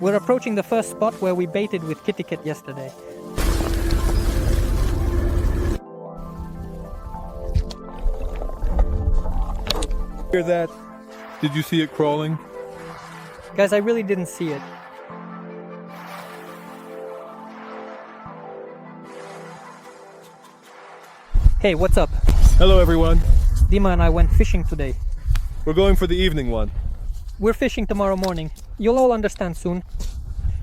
We're approaching the first spot where we baited with kitty cat yesterday. Hear that? Did you see it crawling? Guys, I really didn't see it. Hey, what's up? Hello everyone. Dima and I went fishing today. We're going for the evening one. We're fishing tomorrow morning. You'll all understand soon.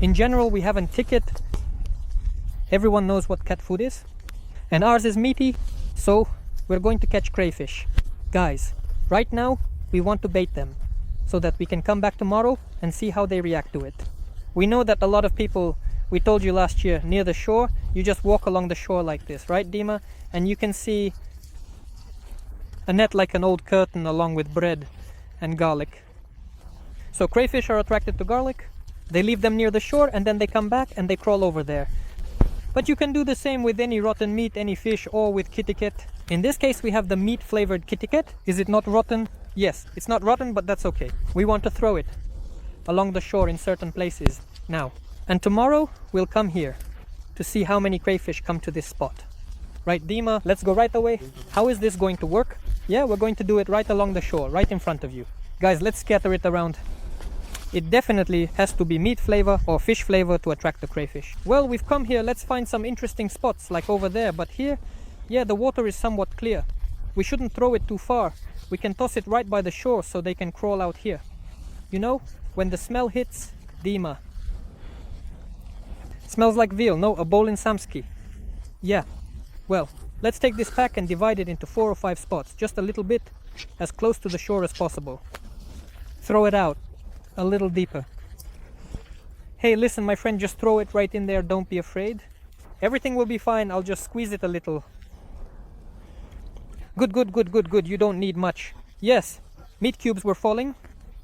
In general, we have a ticket. Everyone knows what cat food is. And ours is meaty, so we're going to catch crayfish. Guys, right now, we want to bait them so that we can come back tomorrow and see how they react to it. We know that a lot of people, we told you last year, near the shore, you just walk along the shore like this, right, Dima? And you can see a net like an old curtain along with bread and garlic. So crayfish are attracted to garlic, they leave them near the shore and then they come back and they crawl over there. But you can do the same with any rotten meat, any fish, or with kitty cat. In this case we have the meat flavored kitty cat. Is it not rotten? Yes, it's not rotten, but that's okay. We want to throw it along the shore in certain places now. And tomorrow we'll come here to see how many crayfish come to this spot. Right, Dima? Let's go right away. How is this going to work? Yeah, we're going to do it right along the shore, right in front of you. Guys, let's scatter it around. It definitely has to be meat flavor or fish flavor to attract the crayfish. Well, we've come here, let's find some interesting spots like over there, but here, yeah, the water is somewhat clear. We shouldn't throw it too far. We can toss it right by the shore so they can crawl out here. You know, when the smell hits, Dima. Smells like veal, no, a bowl in Samski. Yeah, well, let's take this pack and divide it into 4 or 5 spots, just a little bit, as close to the shore as possible. Throw it out. A little deeper. Hey, listen, my friend, just throw it right in there. Don't be afraid. Everything will be fine. I'll just squeeze it a little. Good, good, good, good, good. You don't need much. Yes, meat cubes were falling.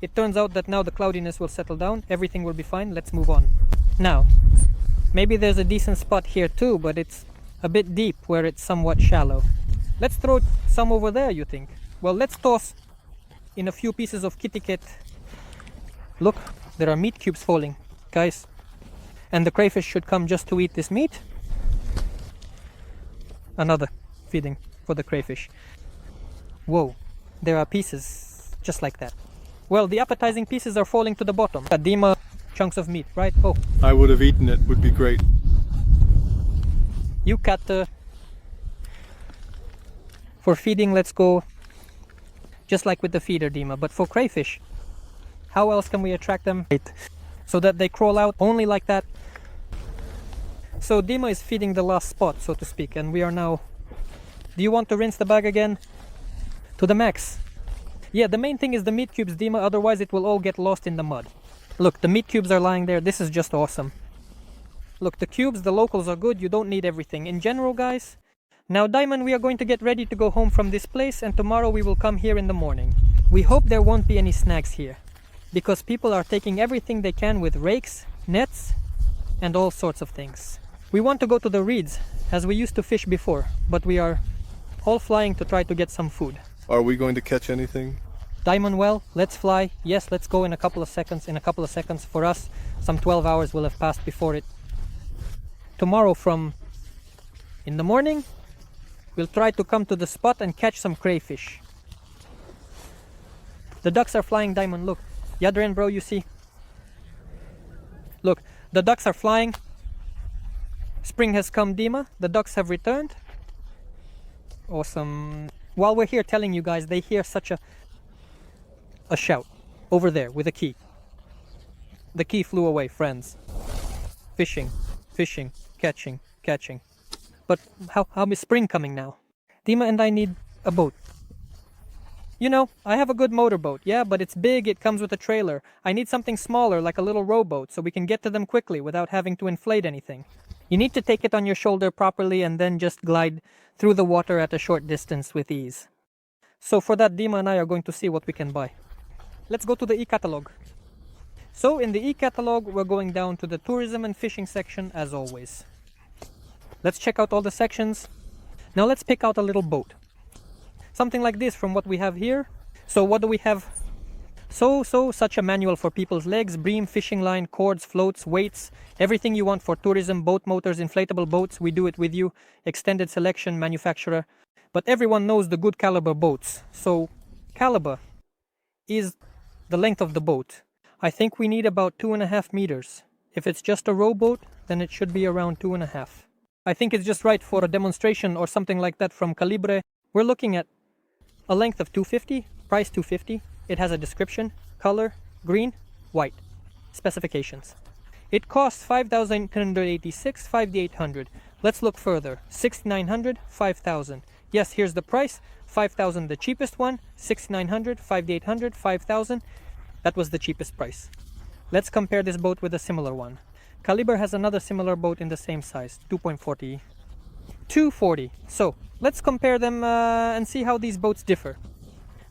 It turns out that now the cloudiness will settle down. Everything will be fine. Let's move on. Now, maybe there's a decent spot here too, but it's a bit deep where it's somewhat shallow. Let's throw some over there, you think? Well, let's toss in a few pieces of kitty cat. Look, there are meat cubes falling, guys. And the crayfish should come just to eat this meat. Another feeding for the crayfish. Whoa, there are pieces just like that. Well, the appetizing pieces are falling to the bottom. Dima, chunks of meat, right? Oh. I would have eaten it, would be great. You cut for feeding, let's go just like with the feeder, Dima. But for crayfish, how else can we attract them? So that they crawl out only like that. So Dima is feeding the last spot, so to speak, and we are now... Do you want to rinse the bag again? To the max. Yeah, the main thing is the meat cubes, Dima, otherwise it will all get lost in the mud. Look, the meat cubes are lying there. This is just awesome. Look, the cubes, the locals are good. You don't need everything. In general, guys. Now, Diamond, we are going to get ready to go home from this place, and tomorrow we will come here in the morning. We hope there won't be any snags here, because people are taking everything they can with rakes, nets, and all sorts of things. We want to go to the reeds, as we used to fish before, but we are all flying to try to get some food. Are we going to catch anything? Diamond, well, let's fly. Yes, let's go in a couple of seconds. In a couple of seconds. For us, some 12 hours will have passed before it. Tomorrow in the morning, we'll try to come to the spot and catch some crayfish. The ducks are flying, Diamond, look. Yadren, bro, you see? Look, the ducks are flying. Spring has come, Dima. The ducks have returned. Awesome. While we're here telling you guys, they hear such a shout over there with a key. The key flew away, friends. Fishing, fishing, catching, catching. But how is spring coming now? Dima and I need a boat. You know, I have a good motorboat, yeah, but it's big, it comes with a trailer. I need something smaller, like a little rowboat, so we can get to them quickly without having to inflate anything. You need to take it on your shoulder properly and then just glide through the water at a short distance with ease. So for that, Dima and I are going to see what we can buy. Let's go to the e-catalog. So in the e-catalog, we're going down to the tourism and fishing section as always. Let's check out all the sections. Now let's pick out a little boat. Something like this from what we have here. So what do we have? Such a manual for people's legs, bream, fishing line, cords, floats, weights, everything you want for tourism, boat motors, inflatable boats, we do it with you, extended selection, manufacturer. But everyone knows the good caliber boats. So caliber is the length of the boat. I think we need about 2.5 meters. If it's just a rowboat, then it should be around 2.5. I think it's just right for a demonstration or something like that from Calibre. We're looking at a length of 250, price 250. It has a description, color, green, white. Specifications. It costs 5,886, 5,800. Let's look further. 6,900, 5,000. Yes, here's the price. 5,000 the cheapest one, 6,900, 5,800, 5,000. That was the cheapest price. Let's compare this boat with a similar one. Calibre has another similar boat in the same size, 2.40, 240. So let's compare them and see how these boats differ.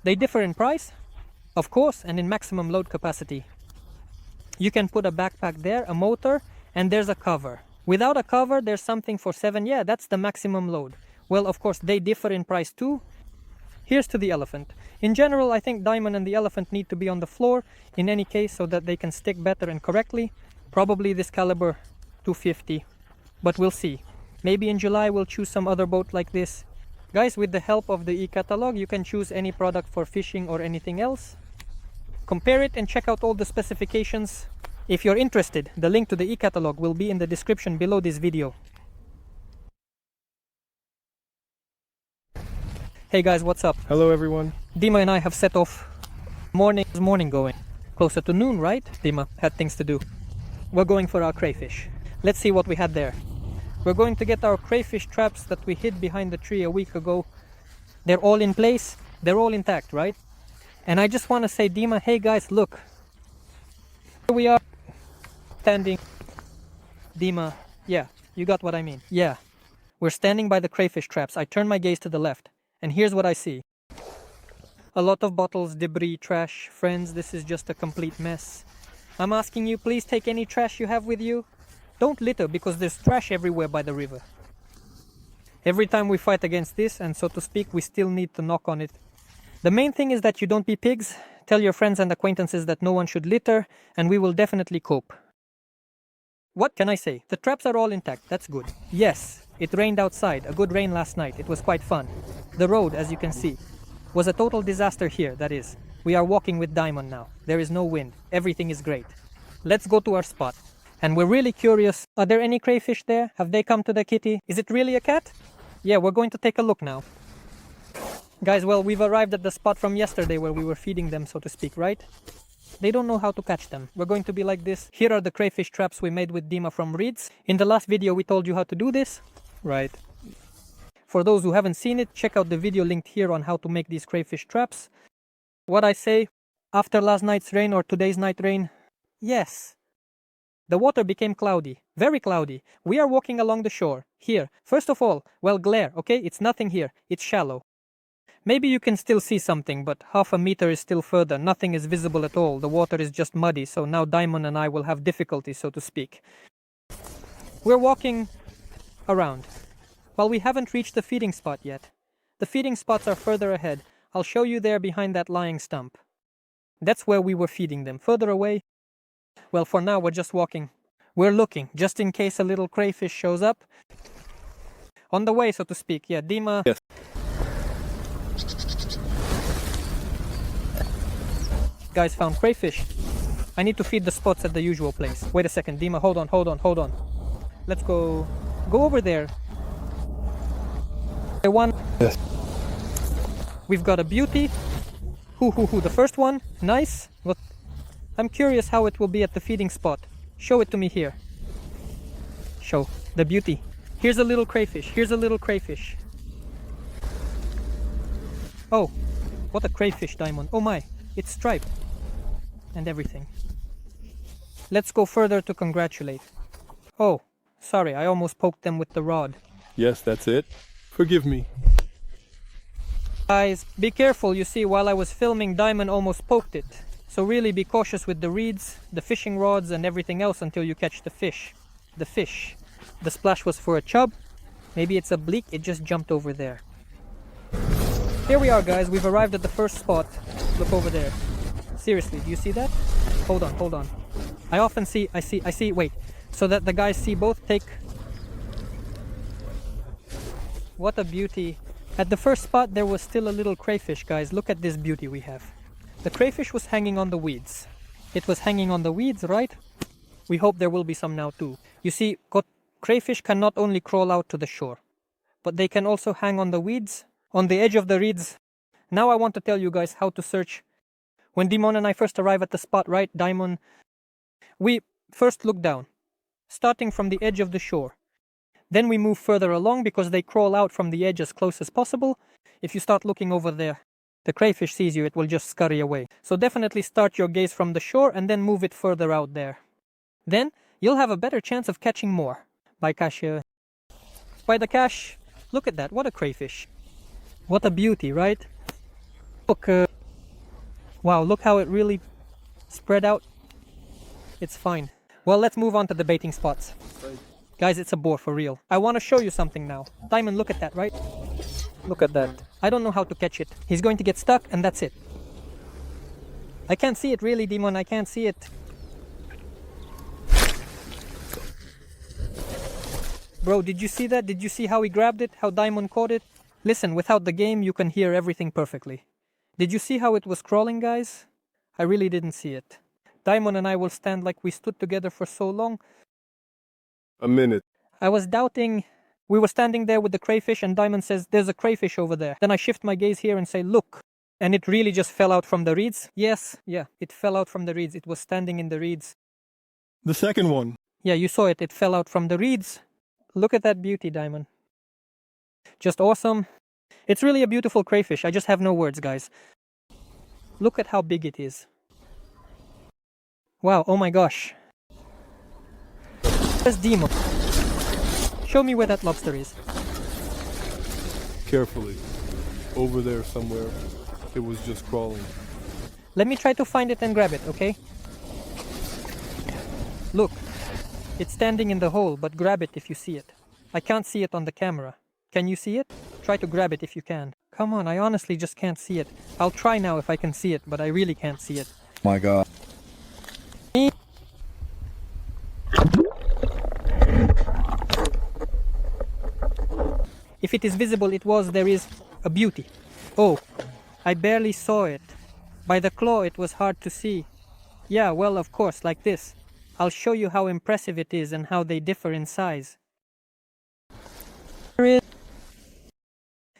They differ in price, of course, and in maximum load capacity. You can put a backpack there, a motor, and there's a cover. Without a cover, there's something for 7. Yeah, that's the maximum load. Well, of course, they differ in price too. Here's to the Elephant. In general, I think Diamond and the Elephant need to be on the floor in any case so that they can stick better and correctly. Probably this caliber 250, but we'll see. Maybe in July we'll choose some other boat like this. Guys, with the help of the e-catalog, you can choose any product for fishing or anything else. Compare it and check out all the specifications. If you're interested, the link to the e-catalog will be in the description below this video. Hey guys, what's up? Hello, everyone. Dima and I have set off morning going. Closer to noon, right? Dima had things to do. We're going for our crayfish. Let's see what we had there. We're going to get our crayfish traps that we hid behind the tree a week ago. They're all in place. They're all intact, right? And I just want to say, Dima, hey guys, look. Here we are standing. Dima, yeah, you got what I mean. Yeah, we're standing by the crayfish traps. I turn my gaze to the left. And here's what I see. A lot of bottles, debris, trash. Friends, this is just a complete mess. I'm asking you, please take any trash you have with you. Don't litter because there's trash everywhere by the river. Every time we fight against this, and so to speak, we still need to knock on it. The main thing is that you don't be pigs. Tell your friends and acquaintances that no one should litter, and we will definitely cope. What can I say? The traps are all intact. That's good. Yes, it rained outside. A good rain last night. It was quite fun. The road, as you can see, was a total disaster here, that is. We are walking with Diamond now. There is no wind. Everything is great. Let's go to our spot. And we're really curious. Are there any crayfish there? Have they come to the kitty? Is it really a cat? Yeah, we're going to take a look now. Guys, well, we've arrived at the spot from yesterday where we were feeding them, so to speak, right? They don't know how to catch them. We're going to be like this. Here are the crayfish traps we made with Dima from reeds. In the last video, we told you how to do this. Right. For those who haven't seen it, check out the video linked here on how to make these crayfish traps. What I say, after last night's rain or today's night rain, yes. The water became cloudy, very cloudy. We are walking along the shore. Here, first of all, well, glare, okay? It's nothing here. It's shallow. Maybe you can still see something, but half a meter is still further. Nothing is visible at all. The water is just muddy, so now Diamond and I will have difficulty, so to speak. We're walking around. Well, we haven't reached the feeding spot yet. The feeding spots are further ahead. I'll show you there behind that lying stump. That's where we were feeding them. Further away, well, for now, we're just walking. We're looking, just in case a little crayfish shows up. On the way, so to speak. Yeah, Dima. Yes. Guys found crayfish. I need to feed the spots at the usual place. Wait a second, Dima, hold on. Let's go over there. One. Yes. We've got a beauty. The first one, nice. Look, I'm curious how it will be at the feeding spot. Show it to me here. Show the beauty. Here's a little crayfish. Oh, what a crayfish, Diamond. Oh my, it's striped and everything. Let's go further to congratulate. Oh, sorry, I almost poked them with the rod. Yes, that's it. Forgive me. Guys, be careful. You see, while I was filming, Diamond almost poked it. So really be cautious with the reeds, the fishing rods and everything else until you catch the fish. The splash was for a chub. Maybe it's a bleak, it just jumped over there. Here we are, guys. We've arrived at the first spot. Look over there. Seriously, do you see that? Hold on, hold on. I see, wait. So that the guys see both, take... What a beauty. At the first spot, there was still a little crayfish, guys. Look at this beauty we have. The crayfish was hanging on the weeds. It was hanging on the weeds, right? We hope there will be some now too. You see, crayfish can not only crawl out to the shore, but they can also hang on the weeds, on the edge of the reeds. Now I want to tell you guys how to search. When Dimon and I first arrive at the spot, right, Diamond, we first look down, starting from the edge of the shore. Then we move further along because they crawl out from the edge as close as possible. If you start looking over there, the crayfish sees you, it will just scurry away. So definitely start your gaze from the shore and then move it further out there. Then you'll have a better chance of catching more. By the cache. Look at that, what a crayfish. What a beauty, right? Look, wow, look how it really spread out. It's fine. Well, let's move on to the baiting spots. Guys, it's a boar for real. I want to show you something now. Diamond, look at that, right? Look at that. I don't know how to catch it. He's going to get stuck and that's it. I can't see it really, Demon. I can't see it. Bro, did you see that? Did you see how he grabbed it? How Diamond caught it? Listen, without the game, you can hear everything perfectly. Did you see how it was crawling, guys? I really didn't see it. Diamond and I will stand like we stood together for so long. A minute. I was doubting. We were standing there with the crayfish and Diamond says, there's a crayfish over there. Then I shift my gaze here and say, look. And it really just fell out from the reeds. Yes, yeah, it fell out from the reeds. It was standing in the reeds. The second one. Yeah, you saw it. It fell out from the reeds. Look at that beauty, Diamond. Just awesome. It's really a beautiful crayfish. I just have no words, guys. Look at how big it is. Wow, oh my gosh. There's Demon. Show me where that lobster is. Carefully. Over there somewhere. It was just crawling. Let me try to find it and grab it, okay? Look. It's standing in the hole, but grab it if you see it. I can't see it on the camera. Can you see it? Try to grab it if you can. Come on, I honestly just can't see it. I'll try now if I can see it, but I really can't see it. My God. If it is visible, there is a beauty. Oh, I barely saw it. By the claw, it was hard to see. Yeah, well, of course, like this. I'll show you how impressive it is and how they differ in size.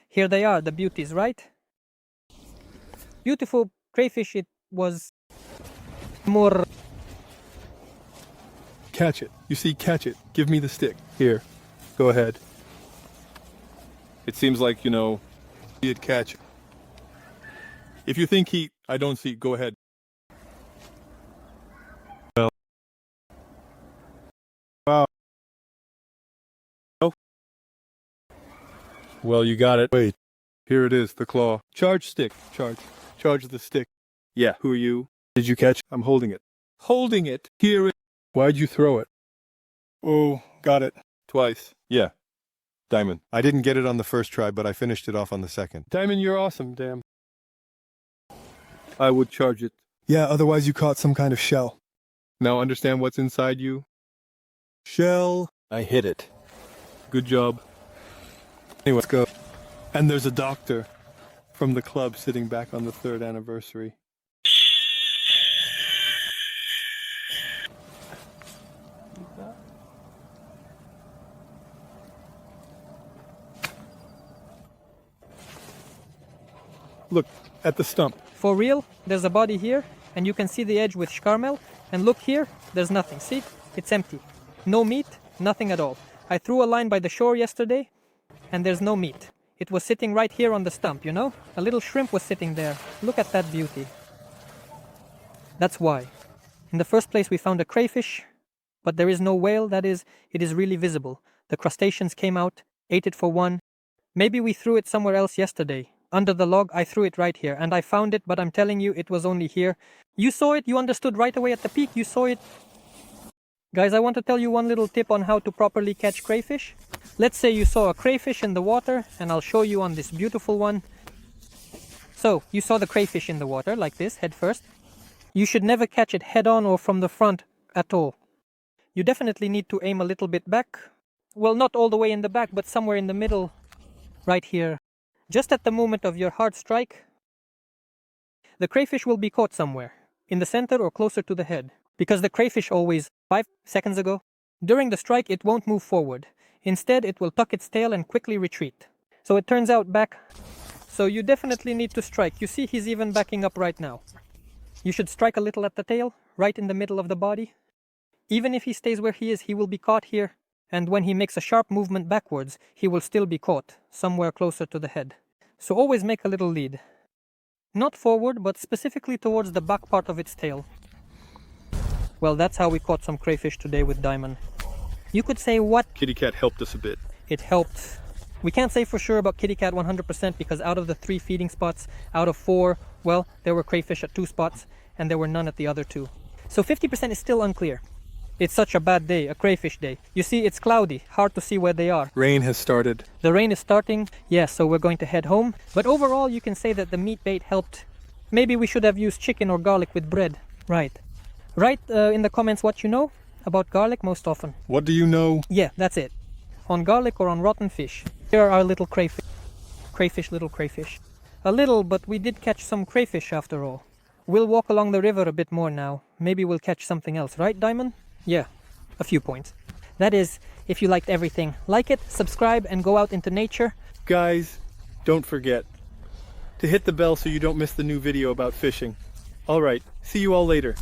Here they are, the beauties, right? Beautiful crayfish, it was more... Catch it. You see, catch it. Give me the stick. Here. Go ahead. It seems like, see it catch. If you think I don't see, go ahead. Wow. Oh. Well, you got it. Wait. Here it is, the claw. Charge stick. Charge the stick. Yeah, who are you? Did you catch? I'm holding it. Holding it? Here it. Why'd you throw it? Oh, got it. Twice. Yeah. Diamond. I didn't get it on the first try, but I finished it off on the second. Diamond, you're awesome, damn. I would charge it. Yeah, otherwise you caught some kind of shell. Now understand what's inside you? Shell. I hit it. Good job. Anyway, let's go. And there's a doctor from the club sitting back on the 3rd anniversary. Look at the stump. For real, there's a body here, and you can see the edge with Shkarmel. And look here, there's nothing. See? It's empty. No meat, nothing at all. I threw a line by the shore yesterday, and there's no meat. It was sitting right here on the stump, A little shrimp was sitting there. Look at that beauty. That's why. In the first place, we found a crayfish, but there is no whale. That is, it is really visible. The crustaceans came out, ate it for one. Maybe we threw it somewhere else yesterday. Under the log, I threw it right here, and I found it, but I'm telling you, it was only here. You saw it, you understood right away at the peak, you saw it. Guys, I want to tell you one little tip on how to properly catch crayfish. Let's say you saw a crayfish in the water, and I'll show you on this beautiful one. So, you saw the crayfish in the water, like this, head first. You should never catch it head on or from the front at all. You definitely need to aim a little bit back. Well, not all the way in the back, but somewhere in the middle, right here. Just at the moment of your hard strike, the crayfish will be caught somewhere, in the center or closer to the head. Because the crayfish always, 5 seconds ago, during the strike it won't move forward. Instead, it will tuck its tail and quickly retreat. So it turns out back. So you definitely need to strike. You see he's even backing up right now. You should strike a little at the tail, right in the middle of the body. Even if he stays where he is, he will be caught here. And when he makes a sharp movement backwards, he will still be caught, somewhere closer to the head. So always make a little lead. Not forward, but specifically towards the back part of its tail. Well, that's how we caught some crayfish today with Diamond. You could say what? Kitty cat helped us a bit. It helped. We can't say for sure about kitty cat 100% because out of the 3 feeding spots, out of 4, well, there were crayfish at 2 spots and there were none at the other 2. So 50% is still unclear. It's such a bad day, a crayfish day. You see, it's cloudy, hard to see where they are. Rain has started. The rain is starting, yes, so we're going to head home. But overall, you can say that the meat bait helped. Maybe we should have used chicken or garlic with bread. Right. Write in the comments what you know about garlic most often. What do you know? Yeah, that's it. On garlic or on rotten fish. Here are our little crayfish. Little crayfish. A little, but we did catch some crayfish after all. We'll walk along the river a bit more now. Maybe we'll catch something else, right, Diamond? Yeah, a few points. That is, if you liked everything, like it, subscribe, and go out into nature. Guys, don't forget to hit the bell so you don't miss the new video about fishing. Alright, see you all later.